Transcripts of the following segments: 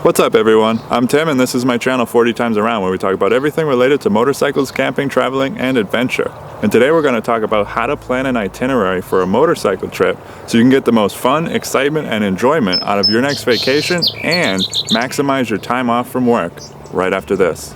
What's up everyone? I'm Tim and this is my channel 40 Times Around, where we talk about everything related to motorcycles, camping, traveling, and adventure. And today we're going to talk about how to plan an itinerary for a motorcycle trip so you can get the most fun, excitement, and enjoyment out of your next vacation and maximize your time off from work right after this.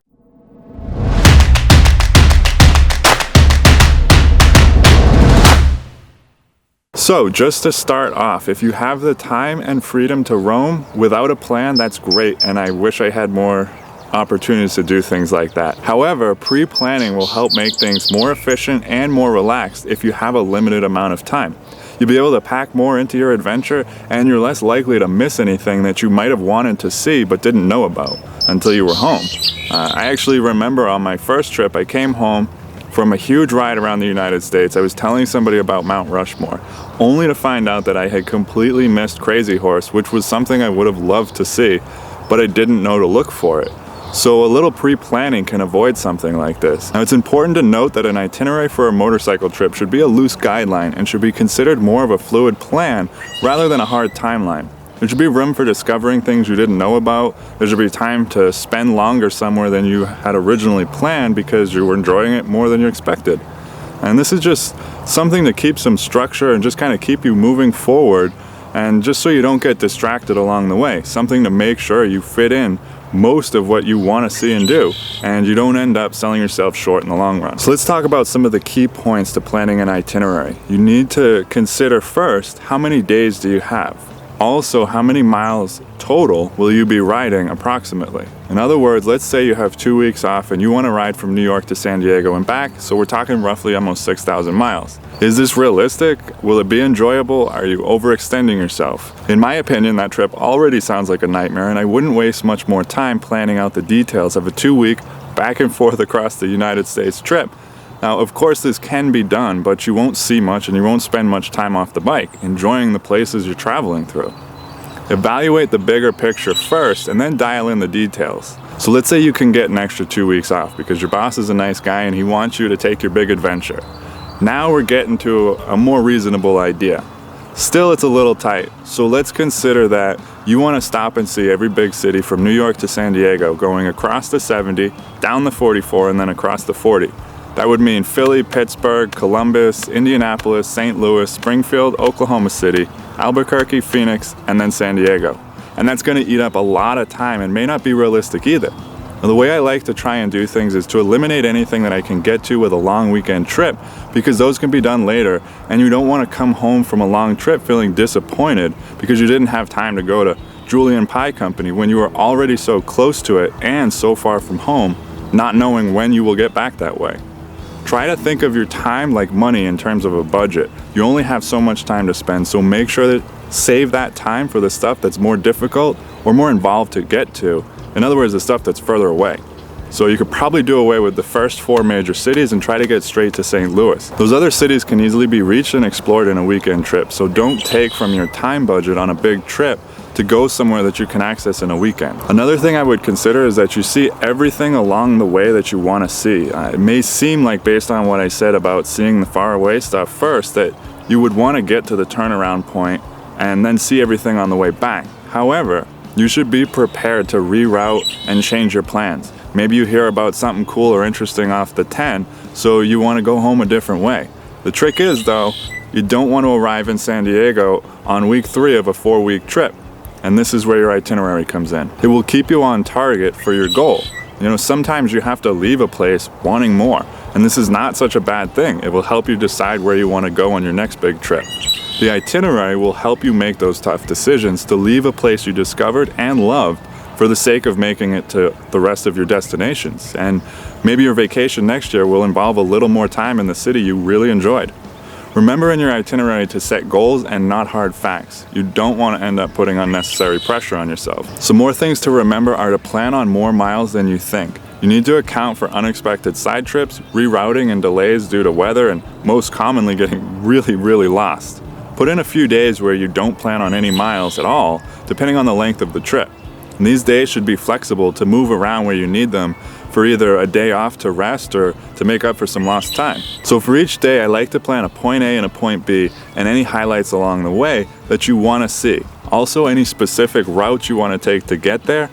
So just to start off, if you have the time and freedom to roam without a plan, that's great, and I wish I had more opportunities to do things like that. However, pre-planning will help make things more efficient and more relaxed if you have a limited amount of time. You'll be able to pack more into your adventure, and you're less likely to miss anything that you might have wanted to see but didn't know about until you were home. I actually remember on my first trip, I came home from a huge ride around the United States. I was telling somebody about Mount Rushmore, only to find out that I had completely missed Crazy Horse, which was something I would have loved to see, but I didn't know to look for it. So a little pre-planning can avoid something like this. Now, it's important to note that an itinerary for a motorcycle trip should be a loose guideline and should be considered more of a fluid plan rather than a hard timeline. There should be room for discovering things you didn't know about. There should be time to spend longer somewhere than you had originally planned because you were enjoying it more than you expected. And this is just something to keep some structure and just kind of keep you moving forward, and just so you don't get distracted along the way. Something to make sure you fit in most of what you want to see and do, and you don't end up selling yourself short in the long run. So let's talk about some of the key points to planning an itinerary. You need to consider first, how many days do you have? Also, how many miles total will you be riding approximately? In other words, let's say you have 2 weeks off and you want to ride from New York to San Diego and back, so we're talking roughly almost 6,000 miles. Is this realistic? Will it be enjoyable? Are you overextending yourself? In my opinion, that trip already sounds like a nightmare, and I wouldn't waste much more time planning out the details of a 2-week back and forth across the United States trip. Now, of course, this can be done, but you won't see much and you won't spend much time off the bike, enjoying the places you're traveling through. Evaluate the bigger picture first and then dial in the details. So let's say you can get an extra 2 weeks off because your boss is a nice guy and he wants you to take your big adventure. Now we're getting to a more reasonable idea. Still, it's a little tight, so let's consider that you want to stop and see every big city from New York to San Diego, going across the 70, down the 44, and then across the 40. That would mean Philly, Pittsburgh, Columbus, Indianapolis, St. Louis, Springfield, Oklahoma City, Albuquerque, Phoenix, and then San Diego. And that's going to eat up a lot of time and may not be realistic either. Now, the way I like to try and do things is to eliminate anything that I can get to with a long weekend trip, because those can be done later, and you don't want to come home from a long trip feeling disappointed because you didn't have time to go to Julian Pie Company when you were already so close to it and so far from home, not knowing when you will get back that way. Try to think of your time like money in terms of a budget. You only have so much time to spend, so make sure that save that time for the stuff that's more difficult or more involved to get to. In other words, the stuff that's further away. So you could probably do away with the first 4 major cities and try to get straight to St. Louis. Those other cities can easily be reached and explored in a weekend trip, so don't take from your time budget on a big trip to go somewhere that you can access in a weekend. Another thing I would consider is that you see everything along the way that you want to see. It may seem like, based on what I said about seeing the far away stuff first, that you would want to get to the turnaround point and then see everything on the way back. However, you should be prepared to reroute and change your plans. Maybe you hear about something cool or interesting off the 10, so you want to go home a different way. The trick is, though, you don't want to arrive in San Diego on week 3 of a 4-week trip. And this is where your itinerary comes in. It will keep you on target for your goal. You know, sometimes you have to leave a place wanting more, and this is not such a bad thing. It will help you decide where you want to go on your next big trip. The itinerary will help you make those tough decisions to leave a place you discovered and loved for the sake of making it to the rest of your destinations. And maybe your vacation next year will involve a little more time in the city you really enjoyed. Remember in your itinerary to set goals and not hard facts. You don't want to end up putting unnecessary pressure on yourself. Some more things to remember are to plan on more miles than you think. You need to account for unexpected side trips, rerouting, and delays due to weather, and most commonly getting really lost. Put in a few days where you don't plan on any miles at all, depending on the length of the trip. And these days should be flexible to move around where you need them for either a day off to rest or to make up for some lost time. So for each day, I like to plan a point A and a point B and any highlights along the way that you want to see. Also, any specific routes you want to take to get there,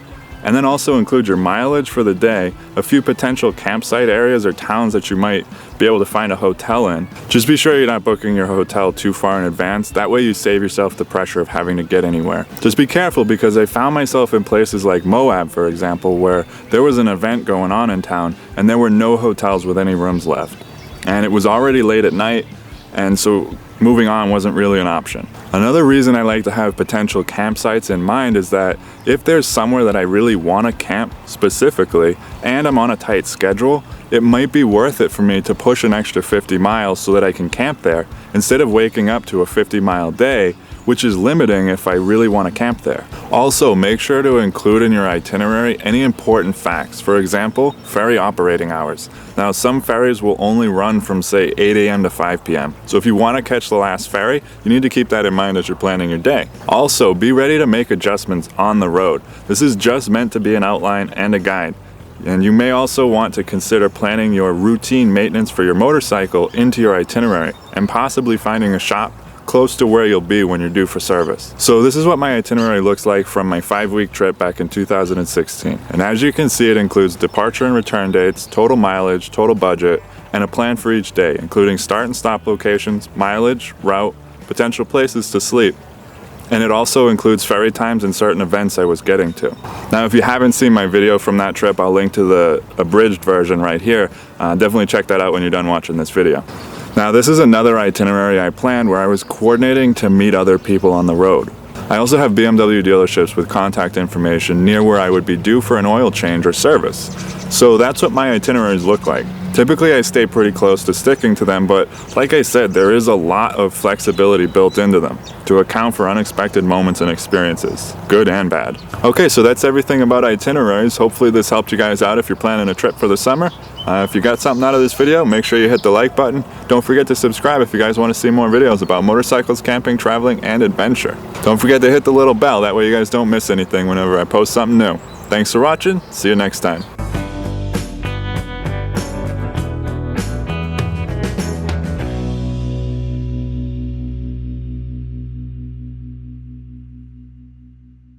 And then also include your mileage for the day, a few potential campsite areas or towns that you might be able to find a hotel in. Just be sure you're not booking your hotel too far in advance. That way you save yourself the pressure of having to get anywhere. Just be careful, because I found myself in places like Moab, for example, where there was an event going on in town and there were no hotels with any rooms left. And it was already late at night, and so moving on wasn't really an option. Another reason I like to have potential campsites in mind is that if there's somewhere that I really want to camp specifically and I'm on a tight schedule, it might be worth it for me to push an extra 50 miles so that I can camp there instead of waking up to a 50-mile day, which is limiting if I really want to camp there. Also, make sure to include in your itinerary any important facts. For example, ferry operating hours. Now, some ferries will only run from, say, 8 a.m. to 5 p.m. So if you want to catch the last ferry, you need to keep that in mind as you're planning your day. Also, be ready to make adjustments on the road. This is just meant to be an outline and a guide. And you may also want to consider planning your routine maintenance for your motorcycle into your itinerary and possibly finding a shop close to where you'll be when you're due for service. So this is what my itinerary looks like from my 5-week trip back in 2016. And as you can see, it includes departure and return dates, total mileage, total budget, and a plan for each day, including start and stop locations, mileage, route, potential places to sleep. And it also includes ferry times and certain events I was getting to. Now, if you haven't seen my video from that trip, I'll link to the abridged version right here. Definitely check that out when you're done watching this video. Now, this is another itinerary I planned where I was coordinating to meet other people on the road. I also have BMW dealerships with contact information near where I would be due for an oil change or service. So that's what my itineraries look like. Typically I stay pretty close to sticking to them, but like I said, there is a lot of flexibility built into them to account for unexpected moments and experiences, good and bad. Okay, so that's everything about itineraries. Hopefully this helped you guys out if you're planning a trip for the summer. If you got something out of this video, make sure you hit the like button. Don't forget to subscribe if you guys want to see more videos about motorcycles, camping, traveling, and adventure. Don't forget to hit the little bell, that way you guys don't miss anything whenever I post something new. Thanks for watching, see you next time.